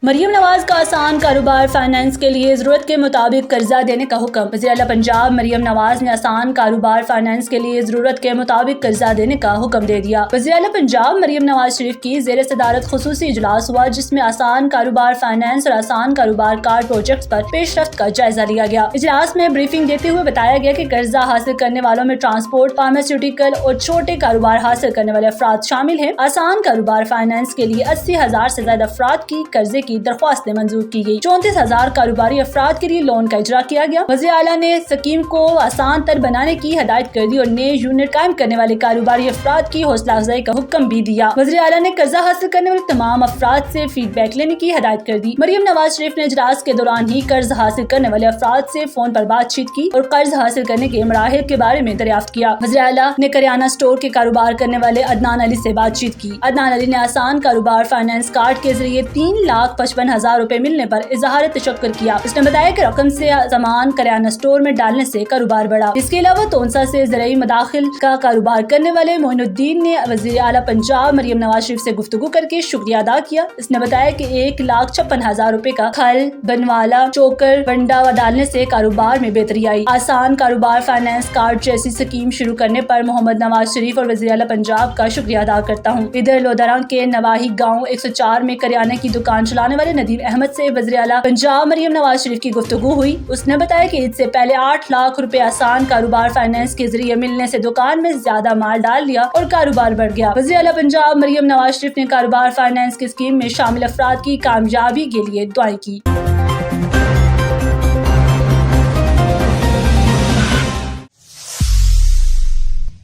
مریم نواز کا آسان کاروبار فائنانس کے لیے ضرورت کے مطابق قرضہ دینے کا حکم۔ وزیر اعلیٰ پنجاب مریم نواز نے آسان کاروبار فائنانس کے لیے ضرورت کے مطابق قرضہ دینے کا حکم دے دیا۔ وزیر اعلیٰ پنجاب مریم نواز شریف کی زیر صدارت خصوصی اجلاس ہوا، جس میں آسان کاروبار فائنانس اور آسان کاروبار کارڈ پروجیکٹس پر پیش رفت کا جائزہ لیا گیا۔ اجلاس میں بریفنگ دیتے ہوئے بتایا گیا کہ قرضہ حاصل کرنے والوں میں ٹرانسپورٹ، فارماسیوٹیکل اور چھوٹے کاروبار حاصل کرنے والے افراد شامل ہیں۔ آسان کاروبار فائنانس کے لیے 80,000 سے زیادہ افراد کی قرضے کی درخواستیں منظور کی گئی۔ 34,000 کاروباری افراد کے لیے لون کا اجرا کیا گیا۔ وزیر اعلیٰ نے اسکیم کو آسان تر بنانے کی ہدایت کر دی اور نئے یونٹ قائم کرنے والے کاروباری افراد کی حوصلہ افزائی کا حکم بھی دیا۔ وزیر اعلیٰ نے قرضہ حاصل کرنے والے تمام افراد سے فیڈ بیک لینے کی ہدایت کر دی۔ مریم نواز شریف نے اجلاس کے دوران ہی قرض حاصل کرنے والے افراد سے فون پر بات چیت کی اور قرض حاصل کرنے کے مراحل کے بارے میں دریافت کیا۔ وزیر اعلیٰ نے کریانہ اسٹور کے کاروبار کرنے والے عدنان علی سے بات چیت کی۔ عدنان علی نے آسان کاروبار فائنانس کارڈ کے ذریعے 3,55,000 روپے ملنے پر اظہار تشکر کیا۔ اس نے بتایا کہ رقم سے سامان کریانہ اسٹور میں ڈالنے سے کاروبار بڑھا۔ اس کے علاوہ تونسا سے زرعی مداخل کا کاروبار کرنے والے معین الدین نے وزیر اعلیٰ پنجاب مریم نواز شریف سے گفتگو کر کے شکریہ ادا کیا۔ اس نے بتایا کہ 1,56,000 روپے کا کھل، بنوالا، چوکر، ونڈا ڈالنے سے کاروبار میں بہتری آئی۔ آسان کاروبار فائنانس کارڈ جیسی اسکیم شروع کرنے پر محمد نواز شریف اور وزیر اعلیٰ پنجاب کا شکریہ ادا کرتا ہوں۔ ادھر لودھران کے نواحی گاؤں 104 میں کریانے کی دکان چلانے والے ندیم احمد سے وزیر اعلیٰ پنجاب مریم نواز شریف کی گفتگو ہوئی۔ اس نے بتایا کہ عید سے پہلے 8 لاکھ روپے آسان کاروبار فائنانس کے ذریعے ملنے سے دکان میں زیادہ مال ڈال لیا اور کاروبار بڑھ گیا۔ وزیر اعلیٰ پنجاب مریم نواز شریف نے کاروبار فائنانس کی اسکیم میں شامل افراد کی کامیابی کے لیے دعائیں کی۔